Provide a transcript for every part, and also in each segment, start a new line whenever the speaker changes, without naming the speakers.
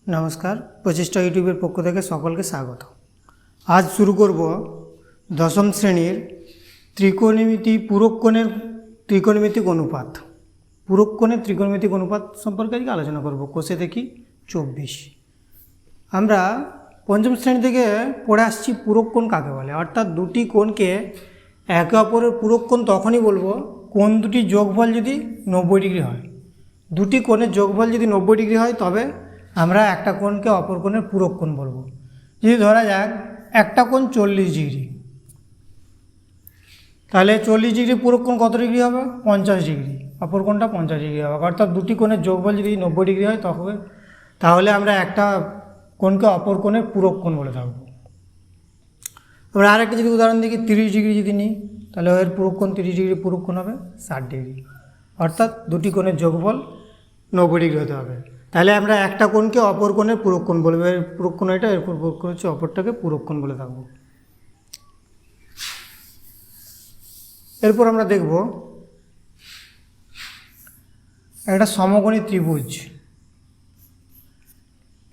नमस्कार प्रचेष्टा यूट्यूबर पक्ष থেকে সকলকে স্বাগত। आज शुरू करब दशम श्रेणीर त्रिकोणमिति पूरककोणेर त्रिकोणमितिक अनुपात पूरककोणेर त्रिकोणमितिक अनुपात सम्पर्के आज आलोचना करब। कोषे देखी 24 আমরা पंचम श्रेणी থেকে পড়ে আসছি पूरककोण কাকে বলে, অর্থাৎ দুটি কোণকে একে অপরের पूरककोण তখনই বলবো কোণ দুটি যোগফল যদি 90 ডিগ্রি হয়। দুটি কোণের যোগফল যদি 90 ডিগ্রি হয় তবে আমরা একটা কোণকে অপর কোণের पूरककोण বলবো। যদি ধরা যাক একটা কোণ 40 ডিগ্রি, তাহলে 40 ডিগ্রি पूरककोण কত ডিগ্রি হবে? 50 ডিগ্রি। অপর কোণটা 50 ডিগ্রি হবে। অর্থাৎ দুটি কোণের যোগফল যদি 90 ডিগ্রি হয় তাহলে আমরা একটা কোণকে অপর কোণের पूरककोण বলে থাকবো। আমরা আরেকটা যদি উদাহরণ দেখি 30 ডিগ্রি যদি নিই তাহলে এর पूरककोण 30 ডিগ্রি पूरककोण হবে 60 ডিগ্রি। অর্থাৎ দুটি কোণের যোগফল 90 ডিগ্রি হতে হবে। তাহলে আমরা একটা কোণকে অপর কোণের पूरककोण বলবো। এর पूरककोण এটা, এর पूरककोण হচ্ছে অপরটাকে पूरककोण বলে থাকবো। এরপর আমরা দেখব একটা সমকোণী ত্রিভুজ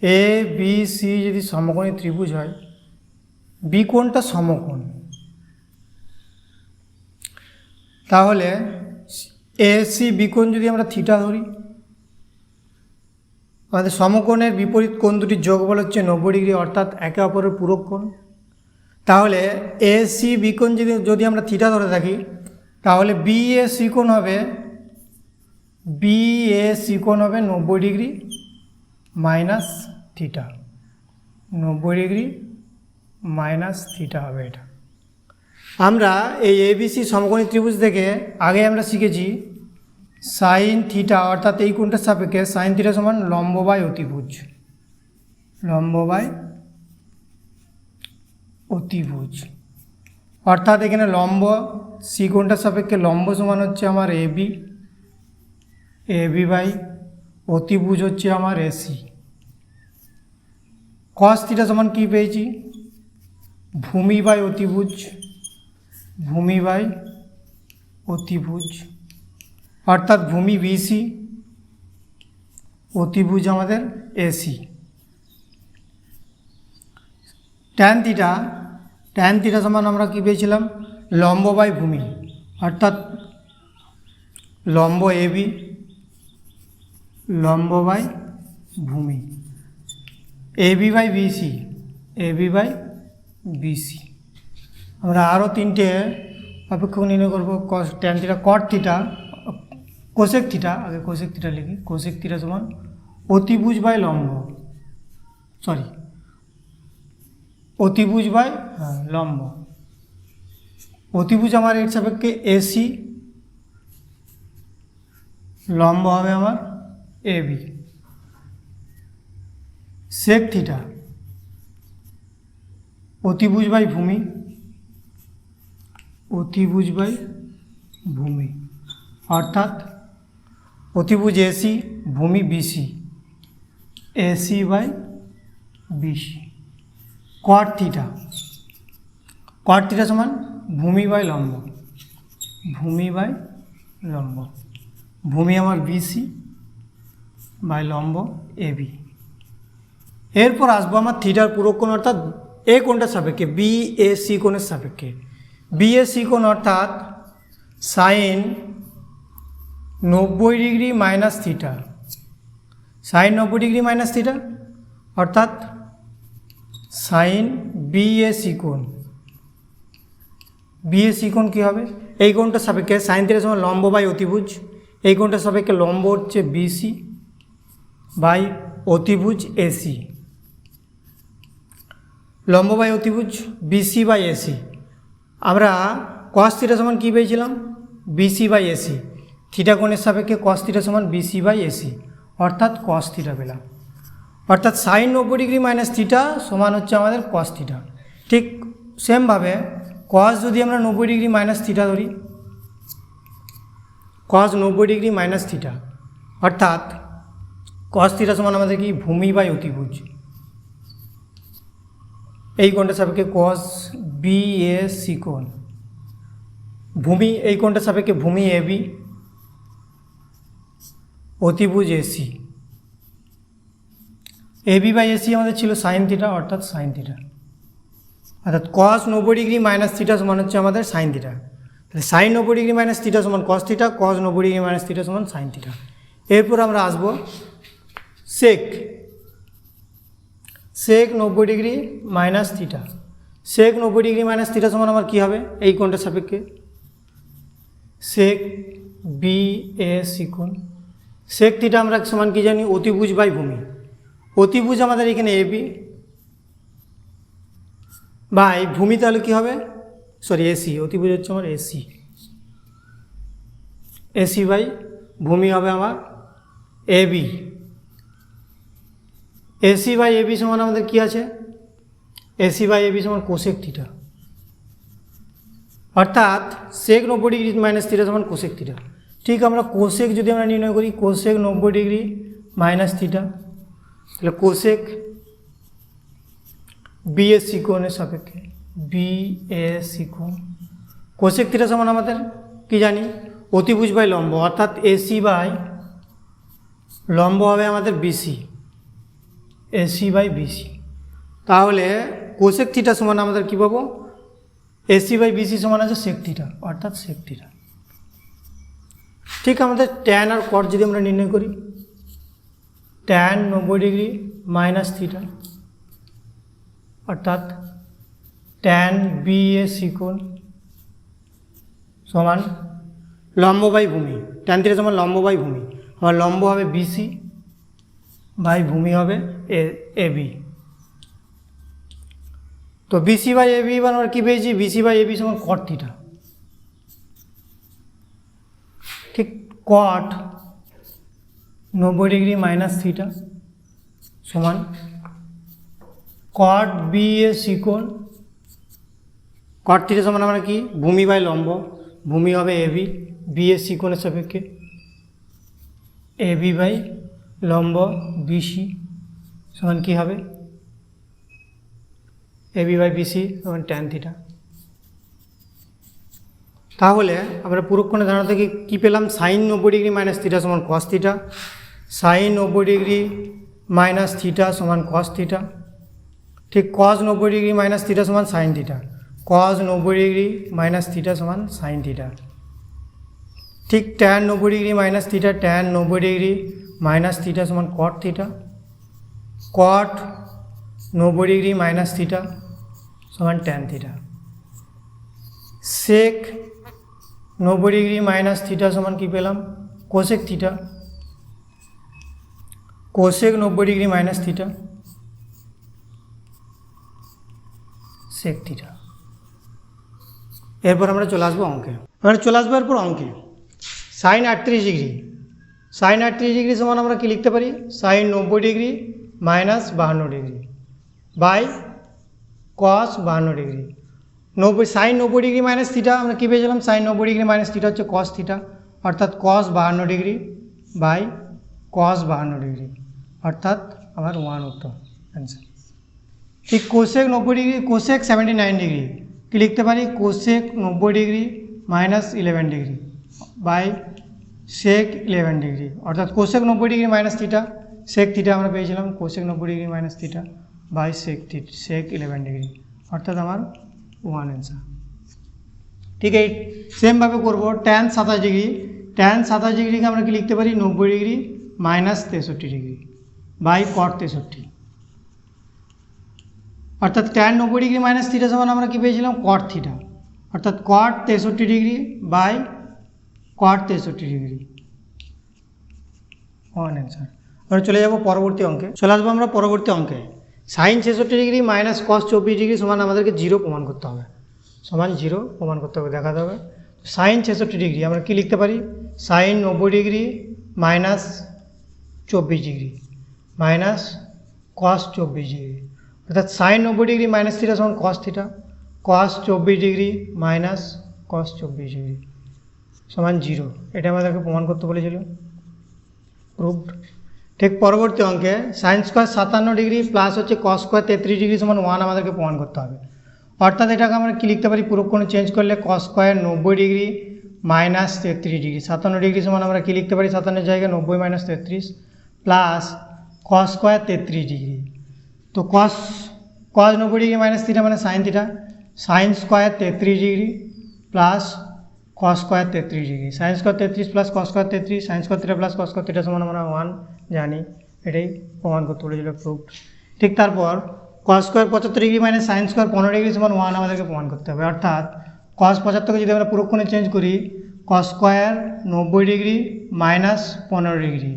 এ বি সি যদি সমকোণী ত্রিভুজ হয়, বি কোণটা সমকোণ, তাহলে এ সি বি কোণ যদি আমরা থিটা ধরি, আমাদের সমকোণের বিপরীত কোণ দুটির যোগফল হচ্ছে 90 ডিগ্রি, অর্থাৎ একে অপরের पूरककोण। তাহলে এ সি বি কোণ যদি আমরা থিটা ধরে থাকি তাহলে বি এ সি কোণ হবে 90 degree minus theta, 90 degree minus theta হবে এটা। আমরা এই এবিসি সমকোণী ত্রিভুজ থেকে আগে আমরা শিখেছি সাইন থিটা, অর্থাৎ এই কোণটার সাপেক্ষে সাইন থিটা সমান লম্ব বাই অতিভুজ, লম্ব বাই অতিভুজ। অর্থাৎ এখানে লম্ব সি কোণটার সাপেক্ষে লম্ব সমান হচ্ছে আমার এবি বাই অতিভুজ হচ্ছে আমার এসি। কস থিটা সমান কী পেয়েছি? ভূমি বাই অতিভুজ, ভূমি বাই অতিভুজ। অর্থাৎ ভূমি বিসি, অতিভুজ আমাদের এসি। ট্যান থিটা সমান আমরা কী পেয়েছিলাম? লম্ব বাই ভূমি, অর্থাৎ লম্ব এবি, লম্ব বাই ভূমি, AB by BC, AB by BC. আমরা আরও তিনটে অপেক্ষক নির্ণয় করবো। Tan theta, cot theta, cosec theta, আগে কোসেক থিটা লিখি। কোসেক থিটা সমান অতিভুজ বাই লম্ব, অতিভুজ বাই লম্ব। অতিভুজ আমার এর সাপেক্ষে এসি, লম্ব হবে আমার এবি। সেক থিটা অতিভুজ বাই ভূমি, অতিভুজ বাই ভূমি। অর্থাৎ অতিভুজ এসি, ভূমি BC, AC by BC. Cot theta সমান ভূমি বাই লম্ব, ভূমি বাই লম্ব। ভূমি আমার বিসি বাই লম্ব এবি। এরপর আসবো আমার থিটার पूरककोण, অর্থাৎ এ কোণটার সাপেক্ষে বি এ সি কোণের সাপেক্ষে। বি এ সি কোণ অর্থাৎ sine 90 degree minus theta, sine 90 degree minus theta, অর্থাৎ সাইন বি এ সি কোণ। বি এ সি কোণ কী হবে? এই কোণটার সাপেক্ষে সাইন থিটা সমান লম্ব বাই অতিভুজ, এই কোণটার সাপেক্ষে লম্ব হচ্ছে বিসি বাই অতিভুজ এসি, লম্ব বাই অতিভুজ বিসি বাই এসি। আমরা কস থিটা সমান কী পেয়েছিলাম? BC by AC. থিটা কোণের সাপেক্ষে কস থিটা সমান বিসি বাই এসি, অর্থাৎ কস থিটা পেলাম। অর্থাৎ সাইন 90 ডিগ্রি মাইনাস থিটা সমান হচ্ছে আমাদের কস থিটা। ঠিক সেমভাবে কস যদি আমরা 90 ডিগ্রি মাইনাস থিটা ধরি, কস 90 ডিগ্রি মাইনাস থিটা, অর্থাৎ কস থিটা সমান আমাদের কি? ভূমি বাই অতিভুজ। এই কোণটার সাপেক্ষে কস বি এ সি কোণ, ভূমি এই কোণটার সাপেক্ষে ভূমি এবি, অতিভুজ এসি। এবি বাই এসি আমাদের ছিল সাইন থিটা অর্থাৎ সাইন থিটা, অর্থাৎ কস 90 ডিগ্রি মাইনাস থিটা সমান হচ্ছে আমাদের সাইন থিটা। তাহলে সাইন 90 ডিগ্রি মাইনাস থিটা সমান cos theta, cos 90 degree minus theta সমান সাইন থিটা। এরপর আমরা আসবো সেক 90 degree minus theta. Sec 90 degree minus theta সমান আমার কী হবে এই কোণটার সাপেক্ষে সেক বি এ সি কোণ। সেক থিটা আমরা সমান কী জানি অতিভুজ বাই ভূমি। অতিভুজ আমাদের এখানে এবি বাই ভূমি, তাহলে কী হবে সরি এসি, অতিভুজ হচ্ছে আমার এসি, এসি বাই ভূমি হবে আমার এবি। এসি বাই এবি সমান আমাদের কী আছে এসি বাই এবি সমান কোসেক থিটা, অর্থাৎ সেক 90 ডিগ্রি মাইনাস থিটা সমান কোসেক থিটা। ঠিক আমরা কোসেক যদি আমরা নির্ণয় করি কোসেক 90 ডিগ্রি মাইনাস থিটা, তাহলে কোসেক বিএসি কোণের সাপেক্ষে বিএসি কোণ। কোসেক থিটা সমান আমাদের কি জানি অতিভুজ বাই লম্ব, অর্থাৎ এসি বাই লম্ব হবে আমাদের বিসি, এসি বাই বিসি। তাহলে কোসেক থিটা সমান আমাদের কী পাবো এসি বাই বিসি সমান আছে সেক থিটা অর্থাৎ সেক থিটা। ঠিক আমাদের ট্যান আর কট যদি আমরা নির্ণয় করি ট্যান 90 ডিগ্রি মাইনাস থিটা অর্থাৎ ট্যান বিএসি কোণ সমান লম্ব বাই ভূমি, ট্যান থিটা সমান লম্ব বাই ভূমি, আবার লম্ব হবে বিসি বাই ভূমি হবে এবি। তো বিসি বাই এবি এবার আমরা কী পেয়েছি বিসি বাই এবি সমান কট থিটা। ঠিক কট 90 ডিগ্রি মাইনাস থিটা সমান কট বিএসি কোণ। কট থিটা সমান আমরা কি ভূমি বাই লম্ব, ভূমি হবে এবি, বিএসি কোণের সাপেক্ষে এবি বাই লম্ব বিসি সমান কী হবে এবি বাই বিসি সমান ট্যান থিটা। তাহলে আমরা পুরোক্ষণের ধারণা থেকে কী পেলাম সাইন 90 ডিগ্রি মাইনাস থিটা সমান cos theta, sine 90 degree minus theta সমান কস থিটা। ঠিক কস 90 ডিগ্রি মাইনাস থিটা সমান sine theta, cos 90 degree minus theta সমান সাইন থিটা। ঠিক tan 90 degree minus theta, tan 90 degree minus theta সমান cot theta, cot 90 degree minus theta সমান tan theta. Sec 90 degree minus theta সমান কী পেলাম cosec theta, cosec 90 degree minus theta sec theta. এরপর আমরা চলে আসবো অঙ্কে, আমরা চলে আসবো এরপর অঙ্কে সাইন 38 ডিগ্রি, সাইন 38 ডিগ্রি সমান আমরা কি লিখতে পারি sine 90 degree minus 52 degree by cos 52 degree. Sine 90 degree minus theta আমরা কী পেয়েছিলাম সাইন 90 ডিগ্রি মাইনাস থিটা হচ্ছে কস থিটা অর্থাৎ কস 52 ডিগ্রি বাই কস 52 ডিগ্রি অর্থাৎ আমার 1 উত্তর অ্যান্সার। ঠিক কোসেক 90 ডিগ্রি কোসেক 79 ডিগ্রি কি লিখতে পারি cosec 90 degree minus 11 degree by sec 11 degree অর্থাৎ cosec 90 degree minus theta sec theta আমরা পেয়েছিলাম cosec 90 degree minus theta by sec 11 degree অর্থাৎ আমার 1 অ্যান্সার। ঠিক এই সেমভাবে করবো ট্যান 27 ডিগ্রি, ট্যান 27 ডিগ্রিকে আমরা কি লিখতে পারি 90 degree minus 63 degree by cot 63 অর্থাৎ ট্যান 90 ডিগ্রি মাইনাস থিটা সমান আমরা কী পেয়েছিলাম কট থিটা অর্থাৎ cot 63 degree by cot 63 degree 1 answer. এবার চলে যাব পরবর্তী অঙ্কে, চলে আসবো আমরা পরবর্তী অঙ্কে sine 66 degree minus cos 24 degree সমান আমাদেরকে 0 প্রমাণ করতে হবে, সমান 0 প্রমাণ করতে হবে দেখাতে হবে। সাইন 66 ডিগ্রি আমরা কি লিখতে পারি sine 90 degree minus 24 degree minus cos 24 degree অর্থাৎ সাইন 90 ডিগ্রি মাইনাস থিটা সমান cos theta, cos 24 degree minus cos 24 degree সমান 0, এটা আমাদেরকে প্রমাণ করতে বলেছিল, প্রুভড। ঠিক পরবর্তী অঙ্কে সাইন স্কোয়ার 57 ডিগ্রি প্লাস হচ্ছে কস স্কোয়ার 33 ডিগ্রি সমান 1 আমাদেরকে প্রমাণ করতে হবে অর্থাৎ এটাকে আমরা কী লিখতে পারি পুরোক্ষণে চেঞ্জ করলে কস square 90 degree minus 33 degree 57 degree সমান আমরা কী লিখতে পারি 57 জায়গায় 90 minus 33 plus cos square 33 degree. তো কস 90 ডিগ্রি মাইনাস থিটা মানে sine theta, sine square 33 degree plus cos square 33 degree, sine square 33 plus cos square 33, sign square theta plus cos square theta সমান আমরা 1 জানি, এটাই প্রমাণ করতে বলেছিল, প্রুফ। ঠিক তারপর cos square 75 degree minus sine square 15 degree সমান 1 আমাদেরকে প্রমাণ করতে হবে। অর্থাৎ কস 75কে যদি আমরা পুরোক্ষণে চেঞ্জ করি, cos square 90 degree minus 15 degree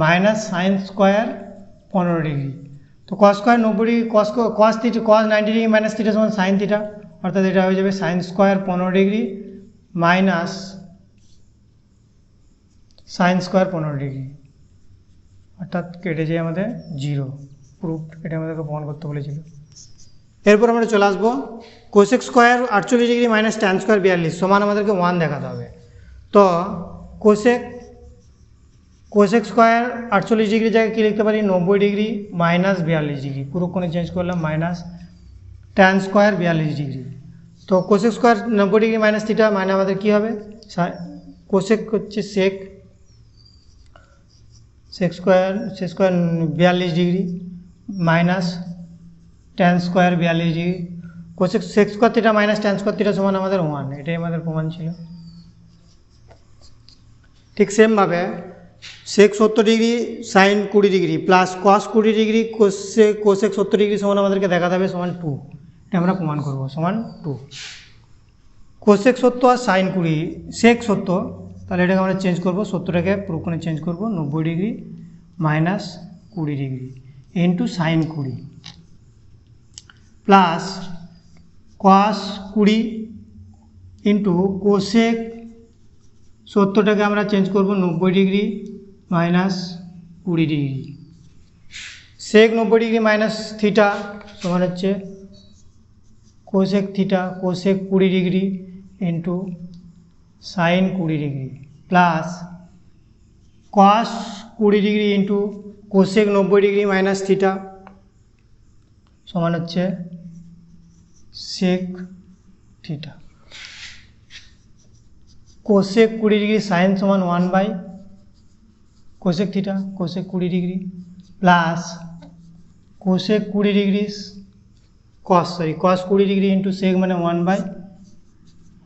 minus sine square 15 degree. তো cos square 90 degree cos 90 degree minus theta সমান সাইন থিটা, অর্থাৎ এটা হয়ে যাবে sine square 15 degree minus sine square 15 degree, অর্থাৎ কেটে যায় আমাদের 0, প্রুফ। এটা আমাদেরকে প্রমাণ করতে বলেছিল। এরপর আমরা চলে আসবো cosec square 48 degree minus tan square 42 সমান আমাদেরকে 1 দেখাতে হবে। তো কোসেক স্কোয়ার 48 ডিগ্রি জায়গায় কী লিখতে পারি, 90 ডিগ্রি মাইনাস 42 ডিগ্রি, পুরোক্ষণে চেঞ্জ করলাম মাইনাস ট্যান স্কোয়ার 42 ডিগ্রি। তো cosec square 90 degree minus theta মানে আমাদের কী হবে, কোসেক হচ্ছে sec square 42 degree minus tan square 42 degree, cosec square theta minus tan square theta সমান আমাদের 1, এটাই আমাদের প্রমাণ ছিল। ঠিক সেমভাবে sec 70 degree sine 20 degree plus cos 20 degree cosec 70 degree সমান আমাদেরকে দেখাতে হবে সমান 2, এটা আমরা প্রমাণ করব সমান 2। কোসেক 70 আর সাইন 20 সেক 70, তাহলে এটাকে আমরা চেঞ্জ করব, 70টাকে পুরোক্ষণে চেঞ্জ করব 90 degree minus 20 degree into sine 20 plus cos 20 into cosec 70টাকে আমরা চেঞ্জ করব 90 degree minus 20 degree, sec 90 degree minus theta সমান হচ্ছে cosec theta cosec 20 degree into sine 20 degree plus cos 20 degree into cosec 90 degree minus theta সমান হচ্ছে sec theta, cosec 20 degree sine সমান 1 by cosec theta cosec 20 degree plus cosec 20 degree cos 20 degree into sec মানে 1 by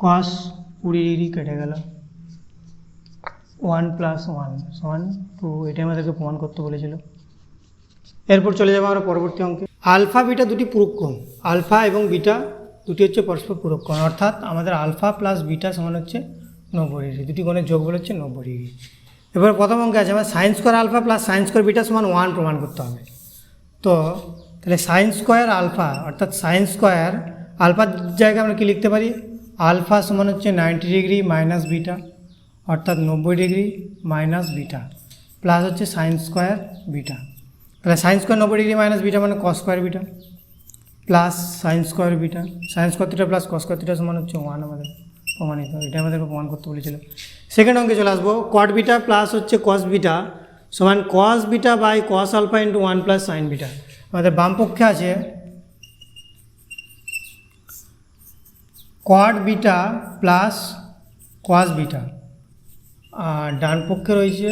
cos 20 degree কেটে গেল, 1 plus 1 সমান 2, এটা আমাদেরকে প্রমাণ করতে বলেছিল। এরপর চলে যাবো আমরা পরবর্তী অঙ্কে। আলফা বিটা দুটি পূরককোণ, আলফা এবং বিটা দুটি হচ্ছে পরস্পর পূরককোণ, অর্থাৎ আমাদের আলফা প্লাস বিটা সমান হচ্ছে 90 ডিগ্রি, দুটি কোণের যোগফল হচ্ছে 90 ডিগ্রি। এবার প্রথম অঙ্কে আছে আমার sine square alpha plus sine square beta সমান 1 প্রমাণ করতে হবে। তো তাহলে সাইন স্কোয়ার আলফা অর্থাৎ সাইন স্কোয়ার আলফার জায়গায় আমরা কী লিখতে পারি, আলফা সমান হচ্ছে 90 ডিগ্রি মাইনাস বিটা অর্থাৎ 90 ডিগ্রি মাইনাস বিটা প্লাস হচ্ছে সাইন স্কোয়ার বিটা, তাহলে sine square 90 degree minus beta মানে cos square beta plus sine square beta, sine square theta plus cos square theta সমান হচ্ছে 1 আমাদের প্রমাণিত, এটা আমাদেরকে প্রমাণ করতে বলেছিল। সেকেন্ড অঙ্কে চলে আসবো, কট বিটা প্লাস হচ্ছে কস বিটা সমান cos beta by cos alpha into 1 plus sine beta. আমাদের বাম পক্ষে আছে cot beta plus cos beta আর ডান পক্ষে রয়েছে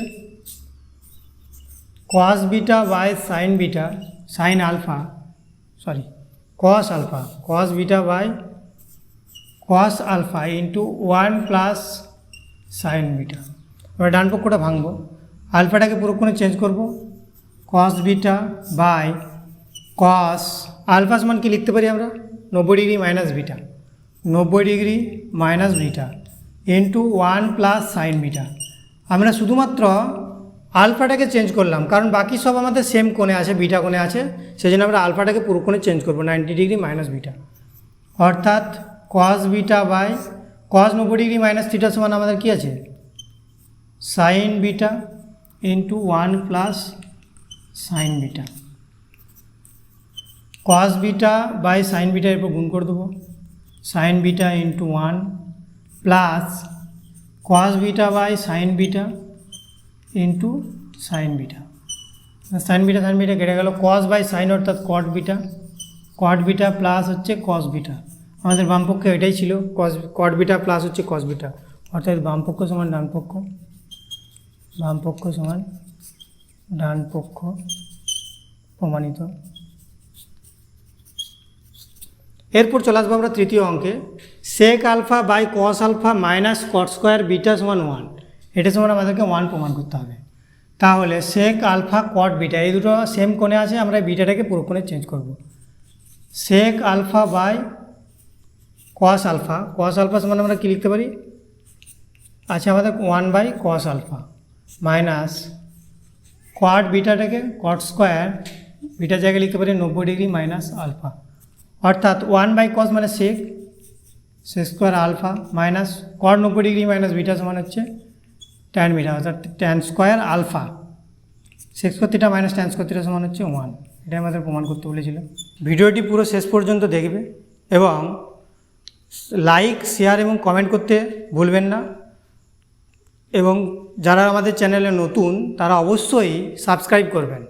cos beta by sine beta sine alpha cos beta by cos alpha into 1 plus sine beta. এবার ডান পক্ষটা ভাঙবো, আলফাটাকে পুরোক্ষণে চেঞ্জ করব, cos beta by cos alpha সমান কি লিখতে পারি আমরা 90 degree minus beta 90 degree minus beta into 1 plus sine beta. আমরা শুধুমাত্র আলফাটাকে চেঞ্জ করলাম কারণ বাকি সব আমাদের সেম কোণে আছে, বিটা কোণে আছে, সেই জন্য আমরা আলফাটাকে পুরো কোণে চেঞ্জ করবো 90 ডিগ্রি মাইনাস বিটা, অর্থাৎ cos beta by cos 90 degree minus theta সমান আমাদের কী আছে sine beta into 1 plus sine beta, cos beta by sine beta এরপর গুণ করে দেবো sine beta into 1 plus cos beta by sine beta into sine beta, sine beta কেটে গেল, কস বাই সাইন অর্থাৎ কট বিটা প্লাস হচ্ছে কস বিটা, আমাদের বামপক্ষে এটাই ছিল কট বিটা প্লাস হচ্ছে কস বিটা, অর্থাৎ বামপক্ষ সমান ডানপক্ষ প্রমাণিত। এরপর চলে আসবো আমরা তৃতীয় অঙ্কে, sec alpha by cos alpha minus cot square beta সমান 1, এটা সমান আমাদেরকে 1 প্রমাণ করতে হবে। তাহলে সেক আলফা কট বিটা এই দুটো সেম কোণে আছে, আমরা বিটাটাকে পুরো কোণে চেঞ্জ করব। Sec alpha by cos alpha, cos alpha সমান আমরা কী লিখতে পারি, আছে আমাদের 1 by cos alpha minus cot বিটাটাকে কট স্কোয়ার বিটার জায়গায় লিখতে পারি 90 ডিগ্রি মাইনাস আলফা, অর্থাৎ 1 বাই কস মানে sec square alpha minus cot 90 degree minus beta সমান হচ্ছে ট্যান বিটা, অর্থাৎ tan square alpha sec square theta minus tan square theta সমান হচ্ছে 1। এটা আমাদের প্রমাণ করতে বলেছিল। ভিডিওটি পুরো শেষ পর্যন্ত দেখবে এবং লাইক শেয়ার এবং কমেন্ট করতে ভুলবেন না, এবং যারা আমাদের চ্যানেলে নতুন তারা অবশ্যই সাবস্ক্রাইব করবেন।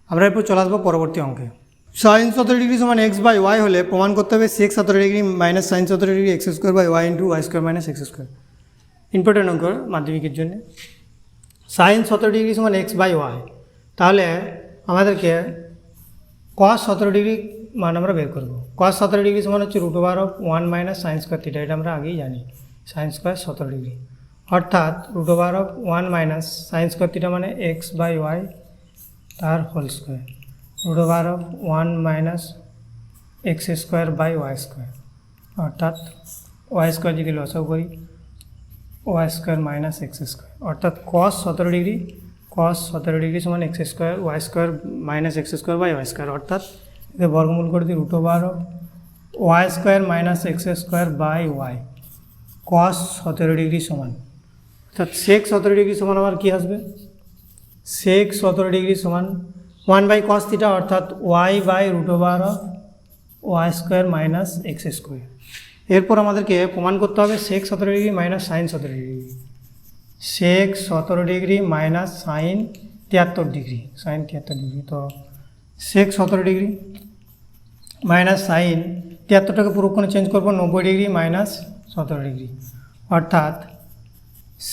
আমরা এরপর চলে আসবো পরবর্তী অঙ্কে। সাইন 17 ডিগ্রি সমান এক্স বাই ওয়াই হলে প্রমাণ করতে হবে sec 17 degree minus sine 17 degree x square by y into Y square minus x square. Important অঙ্ক মাধ্যমিকের জন্য। সাইন 17 ডিগ্রি সমান এক্স বাই ওয়াই, তাহলে আমাদেরকে কস 17 ডিগ্রি মান আমরা বের করবো। কস 17 ডিগ্রি সমান হচ্ছে √1 মাইনাস সাইন স্কোয়ার থিটা, এটা আমরা আগেই জানি, সাইন স্কোয়ার 17 ডিগ্রি, অর্থাৎ √1 মাইনাস সাইন স্কোয়ার থিটা মানে এক্স বাই ওয়াই তার whole square, √1 minus x square by Y square, অর্থাৎ ওয়াই স্কোয়ার যদি লসাগু করি y square minus x square, অর্থাৎ কস 17 ডিগ্রি সমান x square y square minus x square by Y square, অর্থাৎ এতে বর্গমূল করে দিই y square minus x square by y cos 17 degree সমান, অর্থাৎ সেক 17 ডিগ্রি সমান আবার কী আসবে, সেক 17 ডিগ্রি সমান 1 বাই কস থিটা, অর্থাৎ y by Y square minus x square. এরপর আমাদেরকে প্রমাণ করতে হবে sec 17 degree minus sine 17 degree, sec 17 degree minus sine 73 degree, তো সেক 17 ডিগ্রি মাইনাস সাইন 73টাকে পুরো কোণে চেঞ্জ করবো 90 ডিগ্রি মাইনাস 17 ডিগ্রি, অর্থাৎ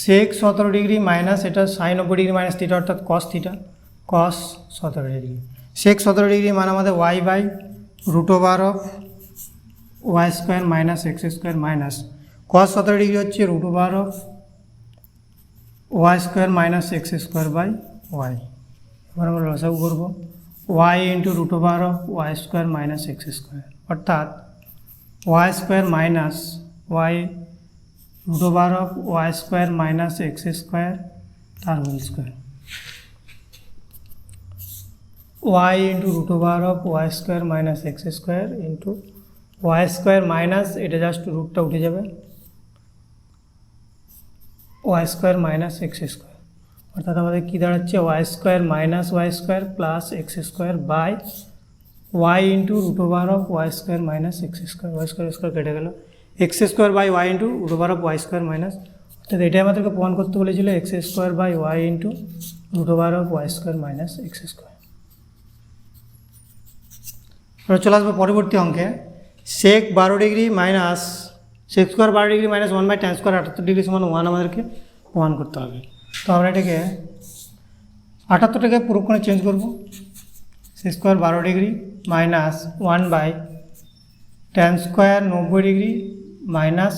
সেক 17 ডিগ্রি মাইনাস এটা সাইন 90 ডিগ্রি মাইনাস থিটা, অর্থাৎ cos theta cos 17 degree. Sec 17 degree মানে আমাদের Y by Y square minus x square minus cos 17 degree হচ্ছে Y square minus x square by Y. এবার আমরা লসাগু করবো Y into Y square minus x square, অর্থাৎ Y square minus Y Y square minus x square তার whole square, Y into Y square minus x square into Y square minus এটা just রুটটা উঠে যাবে y square minus x square, অর্থাৎ আমাদের কী দাঁড়াচ্ছে y square minus y square plus x square by y into Y square minus x square, y square কেটে গেল x square by y into Y square minus, অর্থাৎ এটাই আমাদেরকে প্রমাণ করতে বলেছিল x square by y into Y square minus x square. এবার চলে আসবো পরবর্তী অঙ্কে, sec 12 degree minus sec square 12 degree minus 1 by tan square 78 degree সমান 1 আমাদেরকে প্রমাণ করতে হবে। তো আমরা এটাকে 78টাকে পুরো কোণে চেঞ্জ করবো, sec square 12 degree minus 1 by tan square 90 degree minus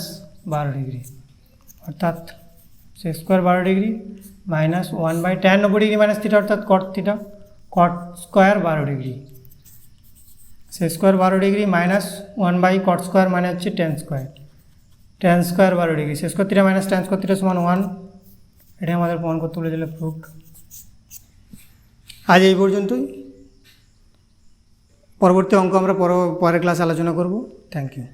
12 degree, অর্থাৎ sec square 12 degree minus 1 by tan 90 degree minus theta, অর্থাৎ cot theta cot square 12 degree, sec square 12 degree minus 1 by cot square মানে হচ্ছে tan square 12 degree, sec square theta minus tan square theta সমান 1, এটা আমাদের প্রমাণ করতে বলেছিল proof. আজ এই পর্যন্তই, পরবর্তী অঙ্ক আমরা পরের ক্লাসে আলোচনা করব। Thank you.